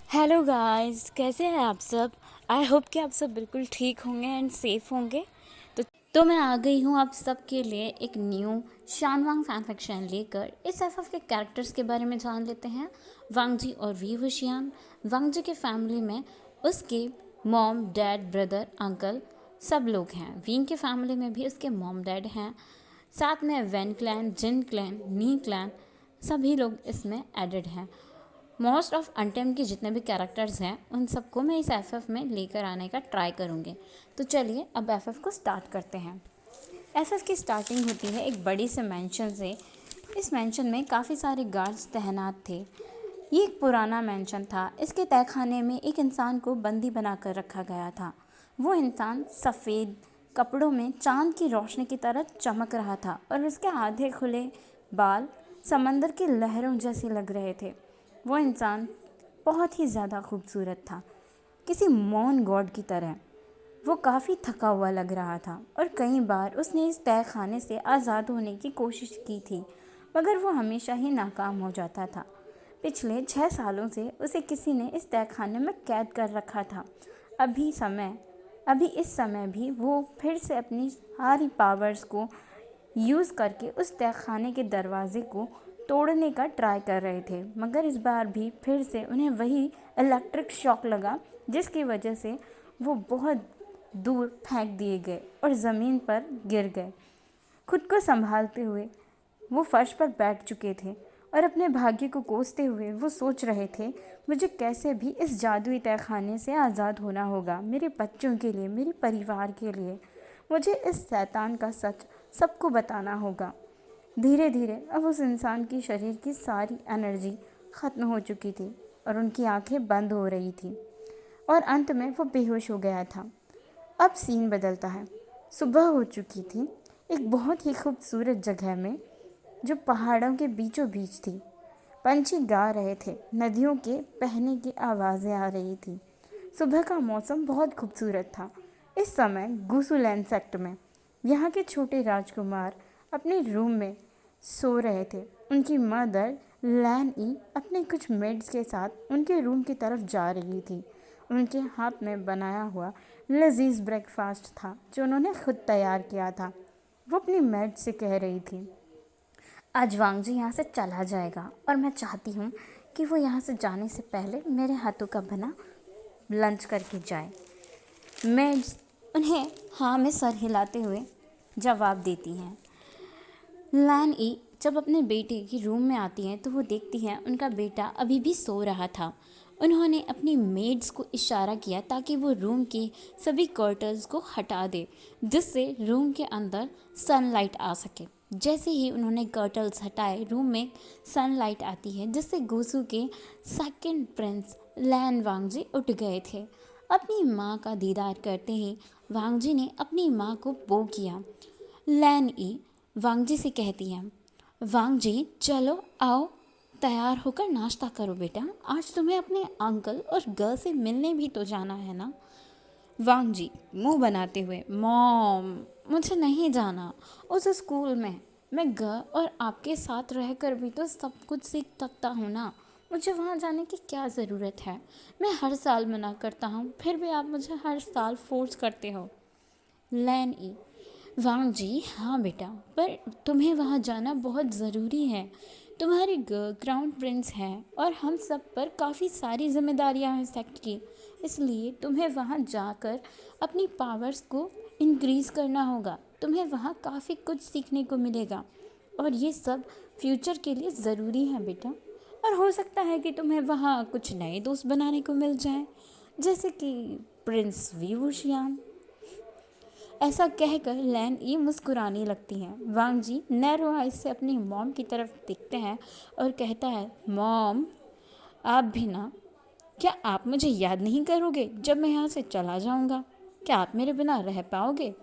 Hello guys, कैसे हैं आप सब। आई होप कि आप सब बिल्कुल ठीक होंगे एंड सेफ होंगे। तो मैं आ गई हूँ आप सब के लिए एक न्यू शानवांग फैन फिक्शन लेकर। इस एफएफ के कैरेक्टर्स के बारे में जान लेते हैं। वांग जी और वी वुशियान। वांग जी के फैमिली में उसके मॉम, डैड, ब्रदर, अंकल सब लोग हैं। विंग के फैमिली में भी उसके मॉम डैड हैं। साथ में Wen clan, Jin clan, Ni clan सभी लोग इसमें एडेड हैं। मोस्ट ऑफ अनटेम के जितने भी कैरेक्टर्स हैं उन सबको मैं इस एफएफ में लेकर आने का ट्राई करूँगी। तो चलिए अब एफएफ को स्टार्ट करते हैं। एफएफ की स्टार्टिंग होती है एक बड़ी से मैंशन से। इस मैंशन में काफ़ी सारे गार्ड्स तैनात थे। ये एक पुराना मैंशन था। इसके तहखाने में एक इंसान को बंदी बनाकर रखा गया था। वो इंसान सफ़ेद कपड़ों में चांद की रोशनी की तरह चमक रहा था और उसके आधे खुले बाल समंदर की लहरों जैसे लग रहे थे। वो इंसान बहुत ही ज़्यादा खूबसूरत था, किसी मौन गॉड की तरह। वो काफ़ी थका हुआ लग रहा था और कई बार उसने इस तय खाने से आज़ाद होने की कोशिश की थी, मगर वो हमेशा ही नाकाम हो जाता था। पिछले 6 सालों से उसे किसी ने इस तय खाने में कैद कर रखा था। अभी इस समय भी वो फिर से अपनी सारी पावर्स को यूज़ करके उस तहखाने के दरवाजे को तोड़ने का ट्राई कर रहे थे, मगर इस बार भी फिर से उन्हें वही इलेक्ट्रिक शॉक लगा, जिसकी वजह से वो बहुत दूर फेंक दिए गए और ज़मीन पर गिर गए। खुद को संभालते हुए वो फर्श पर बैठ चुके थे और अपने भाग्य को कोसते हुए वो सोच रहे थे, मुझे कैसे भी इस जादुई तहखाने से आज़ाद होना होगा, मेरे बच्चों के लिए, मेरे परिवार के लिए। मुझे इस शैतान का सच सबको बताना होगा। धीरे धीरे अब उस इंसान की शरीर की सारी एनर्जी ख़त्म हो चुकी थी और उनकी आंखें बंद हो रही थी और अंत में वो बेहोश हो गया था। अब सीन बदलता है। सुबह हो चुकी थी एक बहुत ही खूबसूरत जगह में, जो पहाड़ों के बीचों बीच थी। पंछी गा रहे थे, नदियों के बहने की आवाज़ें आ रही थी। सुबह का मौसम बहुत खूबसूरत था। इस समय गुसुलैंड सेक्टर में यहाँ के छोटे राजकुमार अपने रूम में सो रहे थे। उनकी मदर लैन ई अपने कुछ मेड्स के साथ उनके रूम की तरफ जा रही थी। उनके हाथ में बनाया हुआ लजीज ब्रेकफास्ट था जो उन्होंने खुद तैयार किया था। वो अपनी मेड से कह रही थी, आज वांग जी यहाँ से चला जाएगा और मैं चाहती हूँ कि वो यहाँ से जाने से पहले मेरे हाथों का बना लंच करके जाए। मेड्स उन्हें हाँ में सर हिलाते हुए जवाब देती हैं। लैन ई जब अपने बेटे की रूम में आती हैं तो वो देखती हैं उनका बेटा अभी भी सो रहा था। उन्होंने अपनी मेड्स को इशारा किया ताकि वो रूम के सभी कर्टन्स को हटा दे, जिससे रूम के अंदर सनलाइट आ सके। जैसे ही उन्होंने कर्टन्स हटाए, रूम में सनलाइट आती है, जिससे गोसू के सेकंड प्रिंस लैन वांगजी उठ गए थे। अपनी माँ का दीदार करते ही वांगजी ने अपनी माँ को बो किया। लैन ई वांगजी से कहती है, वांग जी चलो आओ, तैयार होकर नाश्ता करो बेटा, आज तुम्हें अपने अंकल और गर्ल से मिलने भी तो जाना है ना। वांग जी मुंह बनाते हुए, मॉम मुझे नहीं जाना उस स्कूल में। मैं गर्ल और आपके साथ रहकर भी तो सब कुछ सीख सकता हूँ ना। मुझे वहाँ जाने की क्या ज़रूरत है। मैं हर साल मना करता हूँ, फिर भी आप मुझे हर साल फोर्स करते हो। लैन ई वांग जी हाँ बेटा, पर तुम्हें वहाँ जाना बहुत ज़रूरी है। तुम्हारी क्राउन प्रिंस हैं और हम सब पर काफ़ी सारी जिम्मेदारियाँ हैं सेक्ट की, इसलिए तुम्हें वहाँ जाकर अपनी पावर्स को इंक्रीज़ करना होगा। तुम्हें वहाँ काफ़ी कुछ सीखने को मिलेगा और ये सब फ्यूचर के लिए ज़रूरी है बेटा। और हो सकता है कि तुम्हें वहाँ कुछ नए दोस्त बनाने को मिल जाएं, जैसे कि प्रिंस वी वुशियान। ऐसा कहकर लैन ई मुस्कुराने लगती हैं। वांग जी नैरो आइज से अपनी मॉम की तरफ देखते हैं और कहता है, मॉम आप भी ना, क्या आप मुझे याद नहीं करोगे जब मैं यहाँ से चला जाऊँगा? क्या आप मेरे बिना रह पाओगे?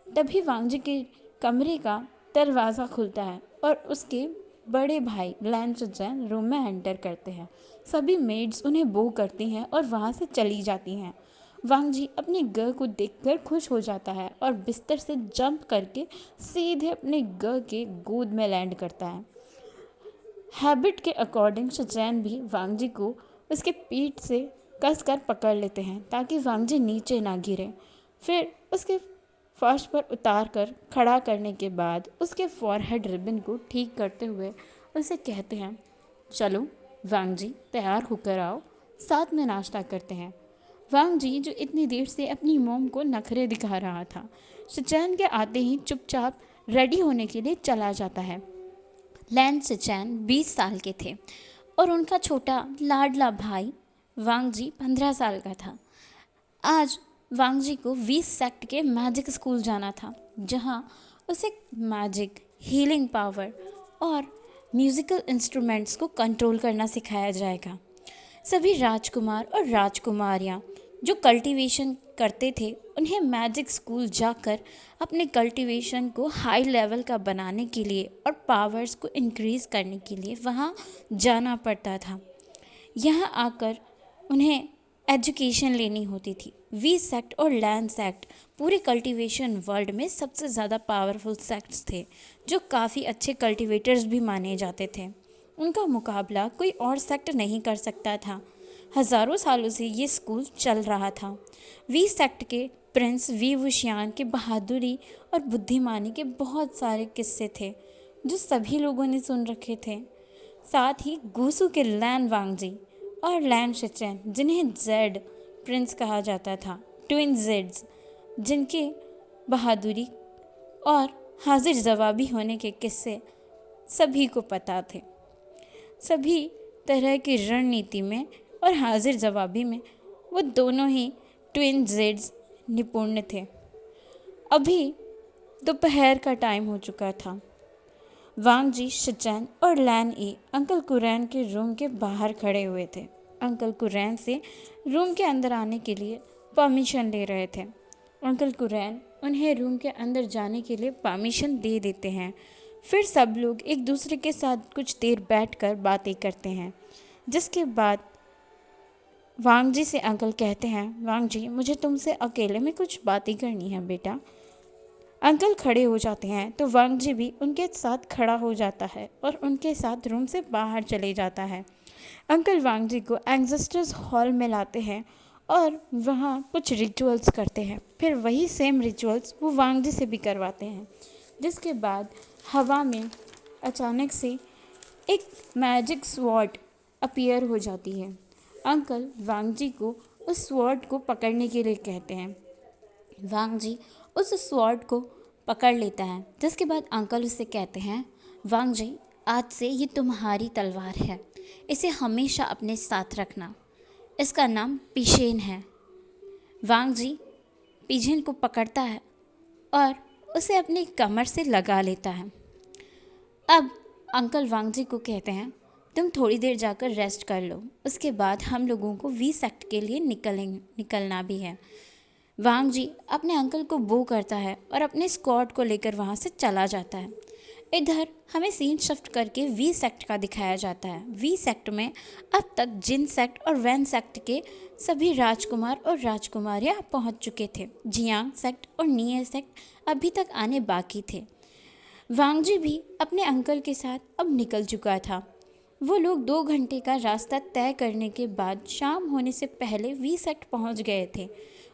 तभी वांग जी के कमरे का दरवाज़ा खुलता है और उसके बड़े भाई लैन सुजैन रूम में एंटर करते हैं। सभी मेड्स उन्हें बो करती हैं और वहाँ से चली जाती हैं। वांग जी अपनी गर्ल को देखकर खुश हो जाता है और बिस्तर से जंप करके सीधे अपने गर्ल के गोद में लैंड करता है। हैबिट के अकॉर्डिंग सुजैन भी वांग जी को उसके पीठ से कसकर पकड़ लेते हैं ताकि वांगजी नीचे ना गिरे। फिर उसके फर्श पर उतार कर खड़ा करने के बाद उसके फॉरहेड रिबन को ठीक करते हुए उसे कहते हैं, चलो वांगजी तैयार होकर आओ, साथ में नाश्ता करते हैं। वांगजी जो इतनी देर से अपनी मोम को नखरे दिखा रहा था, शिचैन के आते ही चुपचाप रेडी होने के लिए चला जाता है। लैन शिचैन 20 साल के थे और उनका छोटा लाडला भाई वांगजी 15 साल का था। आज वांगजी को 20 सेक्ट के मैजिक स्कूल जाना था, जहां उसे मैजिक, हीलिंग पावर और म्यूज़िकल इंस्ट्रूमेंट्स को कंट्रोल करना सिखाया जाएगा। सभी राजकुमार और राजकुमारियां जो कल्टीवेशन करते थे, उन्हें मैजिक स्कूल जाकर अपने कल्टीवेशन को हाई लेवल का बनाने के लिए और पावर्स को इंक्रीज़ करने के लिए वहाँ जाना पड़ता था। यहाँ आकर उन्हें एजुकेशन लेनी होती थी। वी सेक्ट और लैंड सेक्ट पूरे कल्टीवेशन वर्ल्ड में सबसे ज़्यादा पावरफुल सेक्ट्स थे, जो काफ़ी अच्छे कल्टीवेटर्स भी माने जाते थे। उनका मुकाबला कोई और सेक्ट नहीं कर सकता था। हज़ारों सालों से ये स्कूल चल रहा था। वी सेक्ट के प्रिंस वी वुशियान के बहादुरी और बुद्धिमानी के बहुत सारे किस्से थे जो सभी लोगों ने सुन रखे थे। साथ ही गूसू के लैन वांगजी और लैन शिचैन, जिन्हें जेड प्रिंस कहा जाता था, ट्विन जेड्स, जिनके बहादुरी और हाजिर जवाबी होने के किस्से सभी को पता थे। सभी तरह की रणनीति में और हाजिर जवाबी में वो दोनों ही ट्विन जेड्स निपुण थे। अभी दोपहर का टाइम हो चुका था। वांगजी, शिचैन और लैन ई अंकल कुरैन के रूम के बाहर खड़े हुए थे। अंकल कुरैन से रूम के अंदर आने के लिए परमिशन ले रहे थे। अंकल कुरैन उन्हें रूम के अंदर जाने के लिए परमिशन दे देते हैं। फिर सब लोग एक दूसरे के साथ कुछ देर बैठकर बातें करते हैं, जिसके बाद वांगजी से अंकल कहते हैं, वांगजी, मुझे तुमसे अकेले में कुछ बातें करनी है बेटा। अंकल खड़े हो जाते हैं तो वांगजी भी उनके साथ खड़ा हो जाता है और उनके साथ रूम से बाहर चले जाता है। अंकल वांगजी को एंसेस्टर्स हॉल में लाते हैं और वहाँ कुछ रिचुअल्स करते हैं। फिर वही सेम रिचुअल्स वो वांगजी से भी करवाते हैं, जिसके बाद हवा में अचानक से एक मैजिक स्वॉर्ड अपीयर हो जाती है। अंकल वांगजी को उस स्वॉर्ड को पकड़ने के लिए कहते हैं। वांगजी उस स्वॉर्ड को पकड़ लेता है, जिसके बाद अंकल उससे कहते हैं, वांगजी, आज से ये तुम्हारी तलवार है, इसे हमेशा अपने साथ रखना। इसका नाम पिशेन है। वांगजी पिजन को पकड़ता है और उसे अपनी कमर से लगा लेता है। अब अंकल वांगजी को कहते हैं, तुम थोड़ी देर जाकर रेस्ट कर लो, उसके बाद हम लोगों को वी सेक्ट के लिए निकलना भी है। वांगजी अपने अंकल को बो करता है और अपने स्क्वाड को लेकर वहाँ से चला जाता है। इधर हमें सीन शिफ्ट करके वी सेक्ट का दिखाया जाता है। वी सेक्ट में अब तक जिन सेक्ट और वैन सेक्ट के सभी राजकुमार और राजकुमारियाँ पहुँच चुके थे। जियांग सेक्ट और निये सेक्ट अभी तक आने बाकी थे। वांगजी भी अपने अंकल के साथ अब निकल चुका था। वो लोग 2 घंटे का रास्ता तय करने के बाद शाम होने से पहले वी सेक्ट पहुँच गए थे।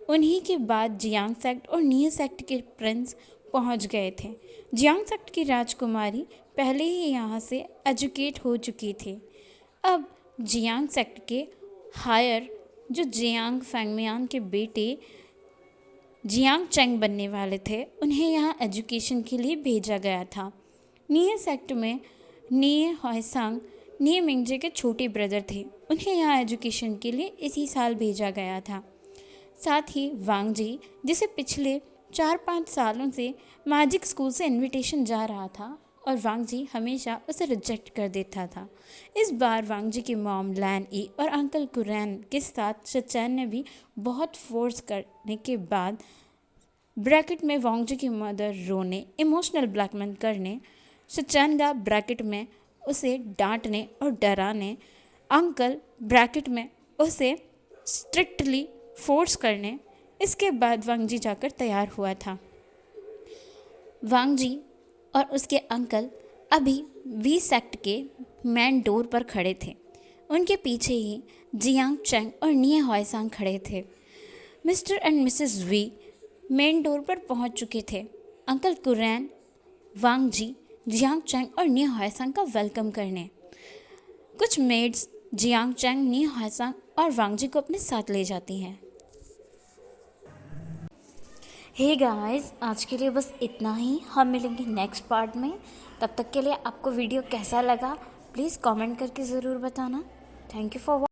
उन्हीं के बाद जियांग सेक्ट और निये सेक्ट के प्रिंस पहुंच गए थे। जियांग सेक्ट की राजकुमारी पहले ही यहाँ से एजुकेट हो चुकी थी। अब जियांग सेक्ट के हायर जो जियांग फैंगमियान के बेटे जियांग चेंग बनने वाले थे, उन्हें यहाँ एजुकेशन के लिए भेजा गया था। निये सेक्ट में निये होयसांग निये मिंगजे के छोटे ब्रदर थे, उन्हें यहाँ एजुकेशन के लिए इसी साल भेजा गया था। साथ ही वांगजी, जिसे पिछले 4-5 सालों से मैजिक स्कूल से इनविटेशन जा रहा था और वांगजी हमेशा उसे रिजेक्ट कर देता था, इस बार वांगजी की मॉम लैन ई और अंकल कुरैन के साथ शिचैन ने भी बहुत फोर्स करने के बाद ब्रैकेट में वांगजी की मदर रोने, इमोशनल ब्लैकमेल करने, शिचैन का ब्रैकेट में उसे डांटने और डराने, अंकल ब्रैकेट में उसे स्ट्रिक्टली फोर्स करने, इसके बाद वांगजी जाकर तैयार हुआ था। वांगजी और उसके अंकल अभी वी सेक्ट के मेन डोर पर खड़े थे। उनके पीछे ही जियांग चैंग और निये हॉयसांग खड़े थे। Mister and missus Wei main door पर पहुंच चुके थे। Uncle Qiren, Wang ji, Jiang Cheng और निये हॉयसांग का वेलकम करने। कुछ मेड्स जियांग चैंग, निये हॉयसांग और वांग जी को अपने साथ ले जाती हैं। हे गाइस, आज के लिए बस इतना ही। हम मिलेंगे नेक्स्ट पार्ट में। तब तक के लिए आपको वीडियो कैसा लगा प्लीज़ कमेंट करके ज़रूर बताना। Thank you for